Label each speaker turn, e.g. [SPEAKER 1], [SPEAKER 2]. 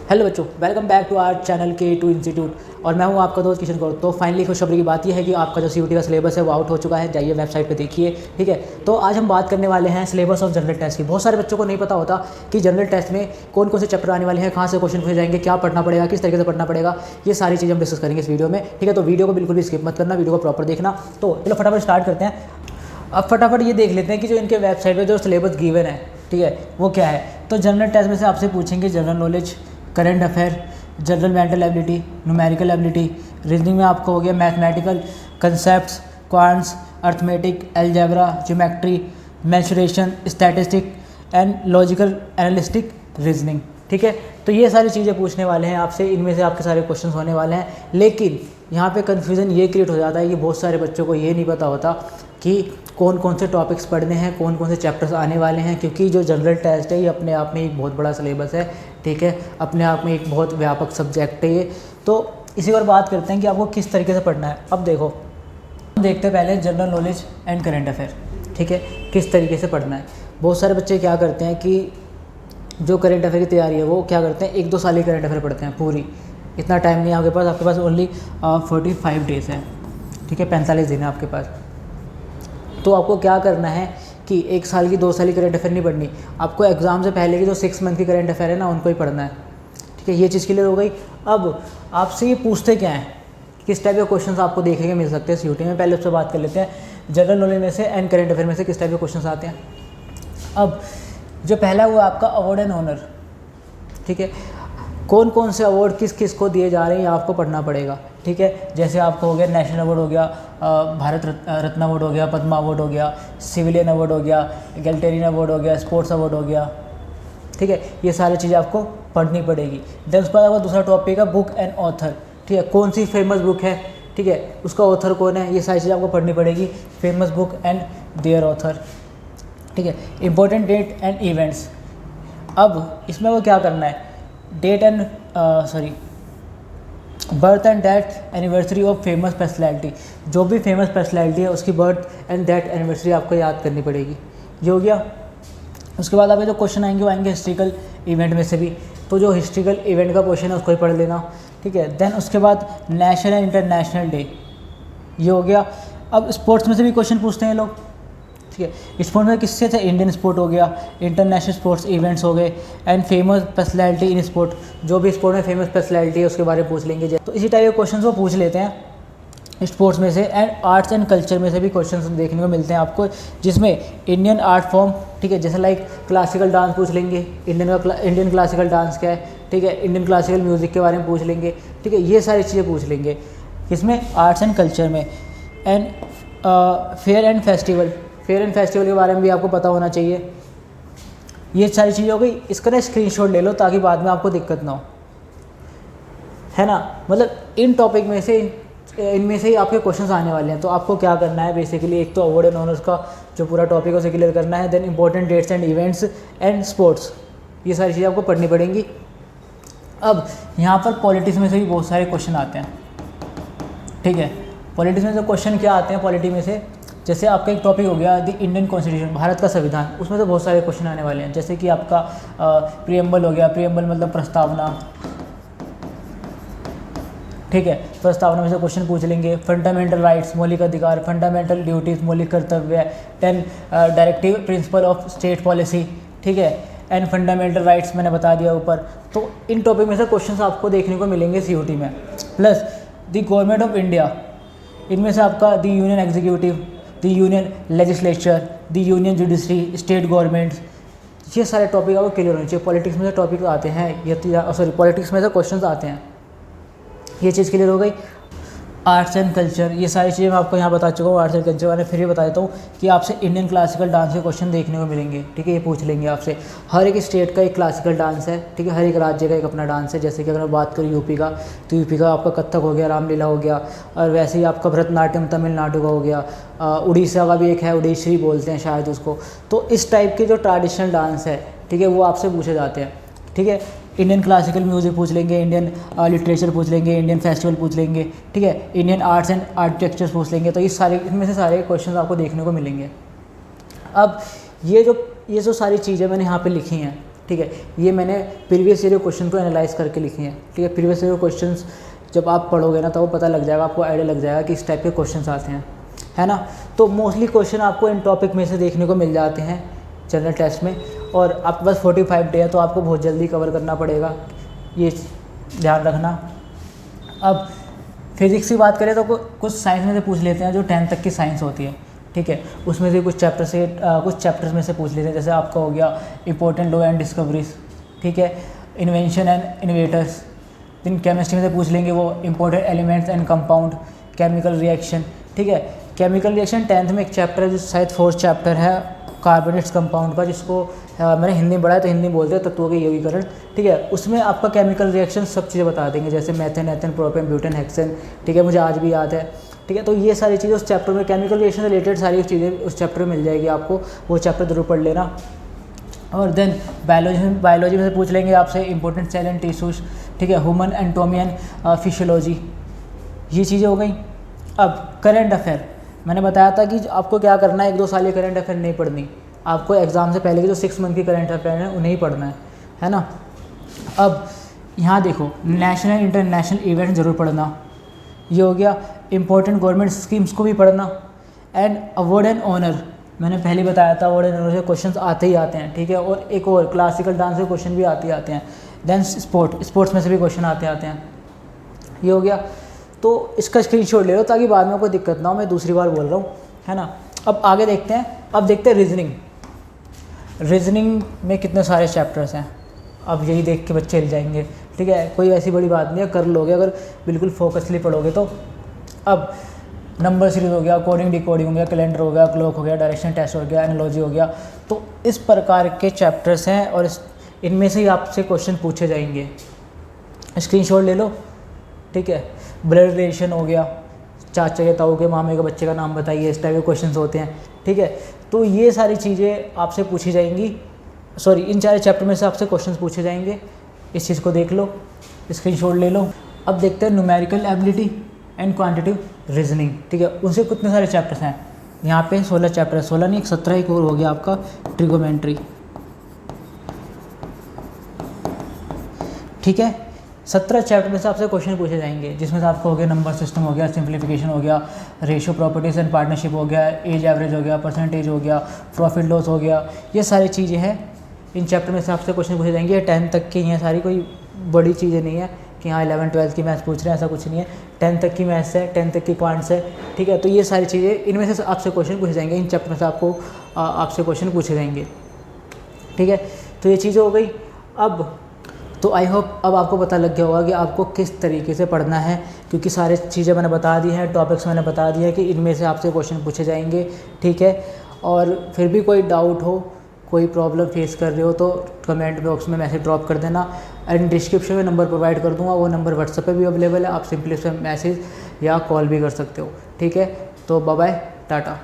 [SPEAKER 1] Hello बच्चों, welcome back to our channel K2 institute और मैं हूं आपका दोस्त किशन गौर। तो फाइनली खुशखबरी की बात यह है कि आपका जो CUT का सिलेबस है वो आउट हो चुका है। जाइए वेबसाइट पे देखिए, ठीक है। तो आज हम बात करने वाले हैं सिलेबस ऑफ जनरल टेस्ट की। बहुत सारे बच्चों को नहीं पता होता कि जनरल टेस्ट में कौन कौन से चैप्टर आने वाले हैं, कहाँ से क्वेश्चन पूछे जाएंगे, क्या पढ़ना पड़ेगा, किस तरीके से पढ़ना पड़ेगा। ये सारी चीज़ हम डिस्कस करेंगे इस वीडियो में, ठीक है। तो वीडियो को बिल्कुल भी स्किप मत करना, वीडियो को प्रॉपर देखना। तो चलो फटाफट स्टार्ट करते हैं। अब फटाफट ये देख लेते हैं कि जो इनके वेबसाइट पे जो सिलेबस गिवन है, ठीक है, वो क्या है। तो जनरल टेस्ट में से आपसे पूछेंगे general knowledge, current affair, general mental ability, numerical ability. Reasoning में आपको हो गया mathematical concepts, quants, arithmetic, algebra, geometry, mensuration, statistic and logical analytic reasoning, ठीक है। तो ये सारी चीज़ें पूछने वाले हैं आपसे, इनमें से आपके सारे क्वेश्चंस होने वाले हैं। लेकिन यहाँ पे कन्फ्यूज़न ये क्रिएट हो जाता है कि बहुत सारे बच्चों को ये नहीं पता होता कि कौन कौन से टॉपिक्स पढ़ने हैं, कौन कौन से चैप्टर्स आने वाले हैं। क्योंकि जो जनरल टेस्ट है ये अपने आप में एक बहुत बड़ा सिलेबस है, ठीक है, अपने आप में एक बहुत व्यापक सब्जेक्ट है ये। तो इसी पर बात करते हैं कि आपको किस तरीके से पढ़ना है। अब देखो, हम देखते हैं पहले general knowledge and current affair, ठीक है, किस तरीके से पढ़ना है। बहुत सारे बच्चे क्या करते हैं कि जो करंट अफेयर की तैयारी है वो क्या करते हैं, 1-2 साल की करंट अफेयर पढ़ते हैं पूरी। इतना टाइम नहीं है आपके पास ओनली 45 डेज़ है, ठीक है, 45 दिन है आपके पास। तो आपको क्या करना है कि 1 साल की 2 साल की करंट अफेयर नहीं पढ़नी, आपको एग्ज़ाम से पहले की जो 6 मंथ की करंट अफेयर है ना उनको ही पढ़ना है, ठीक है। ये चीज़ क्लियर हो गई। अब आपसे ये पूछते क्या हैं, किस टाइप के क्वेश्चंस आपको देखने को मिल सकते हैं CUT में। पहले उससे बात कर लेते हैं जनरल नॉलेज में से एंड करंट अफेयर में से किस टाइप के क्वेश्चन आते हैं। अब जो पहला वो आपका अवार्ड एंड ऑनर, ठीक है, कौन कौन से अवार्ड किस किस को दिए जा रहे हैं ये आपको पढ़ना पड़ेगा, ठीक है। जैसे आपको हो गया नेशनल अवार्ड हो गया, भारत रत्न अवार्ड हो गया, पद्मा अवार्ड हो गया, सिविलियन अवार्ड हो गया, एगलिटेरियन अवार्ड हो गया, स्पोर्ट्स अवार्ड हो गया, ठीक है। ये सारी चीज़ें आपको पढ़नी पड़ेगी। देन उसके बाद आपका दूसरा टॉपिक है बुक एंड ऑथर, ठीक है, कौन सी फेमस बुक है, ठीक है, उसका ऑथर कौन है, ये सारी चीज़ें आपको पढ़नी पड़ेगी। Famous book and their author, ठीक है। Important date and events. अब इसमें वो क्या करना है, date and birth and death anniversary of famous personality. जो भी फेमस पर्सनैलिटी है उसकी बर्थ एंड डेथ एनिवर्सरी आपको याद करनी पड़ेगी। ये हो गया। उसके बाद आपके जो क्वेश्चन आएंगे वो आएंगे हिस्ट्रिकल इवेंट में से भी। तो जो हिस्ट्रिकल इवेंट का क्वेश्चन है उसको ही पढ़ लेना, ठीक है। देन उसके बाद नेशनल एंड इंटरनेशनल डे, ये हो गया। अब स्पोर्ट्स में से भी क्वेश्चन पूछते हैं लोग, ठीक है। स्पोर्ट्स में किससे थे, इंडियन स्पोर्ट हो गया, इंटरनेशनल स्पोर्ट्स इवेंट्स हो गए and famous personality in sport. जो भी स्पोर्ट में फेमस पर्सनैलिटी है उसके बारे में पूछ लेंगे। तो इसी टाइप के क्वेश्चन वो पूछ लेते हैं स्पोर्ट्स में से। एंड आर्ट्स एंड कल्चर में से भी क्वेश्चन देखने को मिलते हैं आपको, जिसमें इंडियन आर्ट फॉर्म, ठीक है, जैसे लाइक क्लासिकल डांस पूछ लेंगे, इंडियन क्लासिकल डांस क्या है, ठीक है, इंडियन क्लासिकल म्यूज़िक के बारे में पूछ लेंगे, ठीक है। ये सारी चीज़ें पूछ लेंगे इसमें आर्ट्स एंड कल्चर में। एंड फेयर एंड फेस्टिवल के बारे में भी आपको पता होना चाहिए। ये सारी चीज़ें हो गई। इसका ना स्क्रीनशॉट ले लो ताकि बाद में आपको दिक्कत ना हो, है ना। मतलब इन टॉपिक में से इनमें से ही आपके क्वेश्चंस आने वाले हैं। तो आपको क्या करना है बेसिकली, एक तो अवार्ड एंड ऑनर्स का जो पूरा टॉपिक है उसे क्लियर करना है। Then important dates and events and sports, ये सारी चीज़ें आपको पढ़नी पड़ेंगी। अब यहाँ पर पॉलिटिक्स में से भी बहुत सारे क्वेश्चन आते हैं, ठीक है। पॉलिटिक्स में जो क्वेश्चन क्या आते हैं पॉलिटी में से, जैसे आपका एक टॉपिक हो गया द इंडियन कॉन्स्टिट्यूशन, भारत का संविधान। उसमें तो बहुत सारे क्वेश्चन आने वाले हैं। जैसे कि आपका प्रीएम्बल हो गया, प्रीएम्बल मतलब प्रस्तावना, ठीक है, प्रस्तावना में से क्वेश्चन पूछ लेंगे। फंडामेंटल राइट्स, मौलिक अधिकार, फंडामेंटल ड्यूटीज़, मौलिक कर्तव्य, 10 directive principle of state policy, ठीक है, एंड फंडामेंटल राइट्स मैंने बता दिया ऊपर। तो इन टॉपिक में से क्वेश्चन आपको देखने को मिलेंगे CUT में। Plus the government of India, इनमें से आपका the union executive, the union legislature, the union judiciary, state governments, ये सारे टॉपिक आपको क्लियर होने चाहिए। पॉलिटिक्स में से टॉपिक आते हैं, पॉलिटिक्स में से क्वेश्चंस आते हैं, ये चीज़ क्लियर हो गई। आर्ट्स एंड कल्चर, ये सारी चीज़ें मैं आपको यहाँ बता चुका हूँ। आर्ट्स एंड कल्चर वाले फिर भी बता देता हूँ कि आपसे इंडियन क्लासिकल डांस के क्वेश्चन देखने को मिलेंगे, ठीक है। ये पूछ लेंगे आपसे। हर एक स्टेट का एक क्लासिकल डांस है, ठीक है, हर एक राज्य का एक अपना डांस है। जैसे कि अगर मैं बात करूँ यूपी का, तो यूपी का आपका कथक हो गया, रामलीला हो गया, और वैसे ही आपका भरतनाट्यम तमिलनाडु का हो गया। उड़ीसा का भी एक है, उड़ीसी बोलते हैं शायद उसको। तो इस टाइप के जो ट्रेडिशनल डांस है, ठीक है, वो आपसे पूछे जाते हैं, ठीक है। इंडियन क्लासिकल म्यूज़िक पूछ लेंगे, इंडियन लिटरेचर पूछ लेंगे, इंडियन फेस्टिवल पूछ लेंगे, ठीक है, इंडियन आर्ट्स एंड आर्किटेक्चर्स पूछ लेंगे। तो इनमें से सारे क्वेश्चन आपको देखने को मिलेंगे। अब ये जो सारी चीज़ें मैंने यहाँ पे लिखी हैं, ठीक है। ये मैंने प्रीवियस ईयर क्वेश्चन को एनालाइज करके लिखे हैं, ठीक है। प्रीवियस ईयर क्वेश्चन जब आप पढ़ोगे ना तो वो पता लग जाएगा, आपको आइडिया लग जाएगा कि इस टाइप के क्वेश्चन आते हैं, है ना। तो मोस्टली क्वेश्चन आपको इन टॉपिक में से देखने को मिल जाते हैं जनरल टेस्ट में, और आपके पास 45 डे है तो आपको बहुत जल्दी कवर करना पड़ेगा, ये ध्यान रखना। अब फिज़िक्स की बात करें तो कुछ साइंस में से पूछ लेते हैं, जो 10th तक की साइंस होती है, ठीक है। उसमें से कुछ चैप्टर्स में से पूछ लेते हैं, जैसे आपका हो गया इंपॉर्टेंट लॉ एंड डिस्कवरीज, ठीक है, इन्वेंशन एंड इनोवेटर्स। दिन केमिस्ट्री में से पूछ लेंगे वो important elements and compound, chemical reaction, ठीक है। केमिकल रिएक्शन 10th में एक चैप्टर है जो शायद 4th चैप्टर है कार्बोनेट्स कंपाउंड का, जिसको मैंने हिंदी में पढ़ा है तो हिंदी में बोलते हैं तत्वों के यौगीकरण, ठीक है। उसमें आपका केमिकल रिएक्शन सब चीज़ें बता देंगे, जैसे methane, ethane, propane, butane, hexane, ठीक है, मुझे आज भी याद है, ठीक है। तो ये सारी चीज़ें उस चैप्टर में, केमिकल रिएक्शन से रिलेटेड सारी चीज़ें उस चैप्टर में मिल जाएगी आपको, वो चैप्टर जरूर पढ़ लेना। और देन बायोलॉजी में से पूछ लेंगे आपसे इंपॉर्टेंट सेल एंड टिश्यूज, ठीक है, ह्यूमन एंटोमी एंड फिशियोलॉजी, ये चीज़ें हो गई। अब करंट अफेयर, मैंने बताया था कि आपको क्या करना है, 1-2 साल ये करंट अफेयर नहीं पढ़नी, आपको एग्ज़ाम से पहले की जो 6 मंथ की करंट अफेयर है उन्हें ही पढ़ना है ना। अब यहाँ देखो, नेशनल इंटरनेशनल इवेंट ज़रूर पढ़ना, ये हो गया। इंपॉर्टेंट गवर्नमेंट स्कीम्स को भी पढ़ना, एंड अवार्ड एंड ऑनर, मैंने पहले बताया था अवार्ड एंड ऑनर से क्वेश्चन आते ही आते हैं, ठीक है। और एक और क्लासिकल डांस के क्वेश्चन भी आते ही आते हैं। देन स्पोर्ट्स में से भी क्वेश्चन आते हैं, ये हो गया। तो इसका स्क्रीनशॉट ले लो ताकि बाद में कोई दिक्कत ना हो, मैं दूसरी बार बोल रहा हूँ, है ना। अब आगे देखते हैं, अब देखते हैं रीजनिंग में कितने सारे चैप्टर्स हैं। अब यही देख के बच्चे हिल जाएंगे, ठीक है, कोई ऐसी बड़ी बात नहीं है, कर लोगे अगर बिल्कुल फोकसली पढ़ोगे तो। अब नंबर सीरीज हो गया, कोडिंग डिकोडिंग हो गया, कैलेंडर हो गया, क्लॉक हो गया, डायरेक्शन टेस्ट हो गया, एनालॉजी हो गया, तो इस प्रकार के चैप्टर्स हैं और इनमें से ही आपसे क्वेश्चन पूछे जाएंगे। स्क्रीनशॉट ले लो, ठीक है। ब्लड रिलेशन हो गया, चाचा के ताऊ के मामे के बच्चे का नाम बताइए, इस टाइप के क्वेश्चंस होते हैं, ठीक है। तो ये सारी चीज़ें आपसे पूछी जाएंगी, सॉरी इन 4 चैप्टर में से आपसे क्वेश्चंस पूछे जाएंगे, इस चीज़ को देख लो, स्क्रीनशॉट ले लो। अब देखते हैं numerical ability and quantitative reasoning, ठीक है, उनसे कितने सारे चैप्टर्स हैं। यहाँ पे 16 चैप्टर है, 16 नहीं 17 एक और हो गया आपका ट्रिगोमेंट्री, ठीक है। 17 चैप्टर में से आपसे क्वेश्चन पूछे जाएंगे, जिसमें से आपको हो गया नंबर सिस्टम हो गया, सिंप्लीफिकेशन हो गया, रेशियो प्रॉपर्टीज एंड पार्टनरशिप हो गया, एज एवरेज हो गया, परसेंटेज हो गया, प्रॉफिट लॉस हो गया, ये सारी चीज़ें हैं। इन चैप्टर में से आपसे क्वेश्चन पूछे जाएंगे। 10th तक की हैं सारी, कोई बड़ी चीज़ें नहीं है कि हाँ 11th-12th की मैथ्स पूछ रहे हैं, ऐसा कुछ नहीं है। 10th तक की मैथ्स है, 10th तक की क्वांट्स है, ठीक है। तो ये सारी चीज़ें, इनमें से आपसे क्वेश्चन पूछे जाएंगे, इन चैप्टर में से आपसे क्वेश्चन पूछे जाएंगे, ठीक है। तो ये चीज़ें हो गई। अब तो आई होप अब आपको पता लग गया होगा कि आपको किस तरीके से पढ़ना है, क्योंकि सारी चीज़ें मैंने बता दी हैं, टॉपिक्स मैंने बता दिए हैं कि इनमें से आपसे क्वेश्चन पूछे जाएंगे, ठीक है। और फिर भी कोई डाउट हो, कोई प्रॉब्लम फेस कर रहे हो तो कमेंट बॉक्स में मैसेज ड्रॉप कर देना, एंड डिस्क्रिप्शन में नंबर प्रोवाइड कर दूंगा, वो नंबर व्हाट्सएप पे भी अवेलेबल है, आप सिंपली उसमें मैसेज या कॉल भी कर सकते हो, ठीक है। तो बाय बाय, टाटा।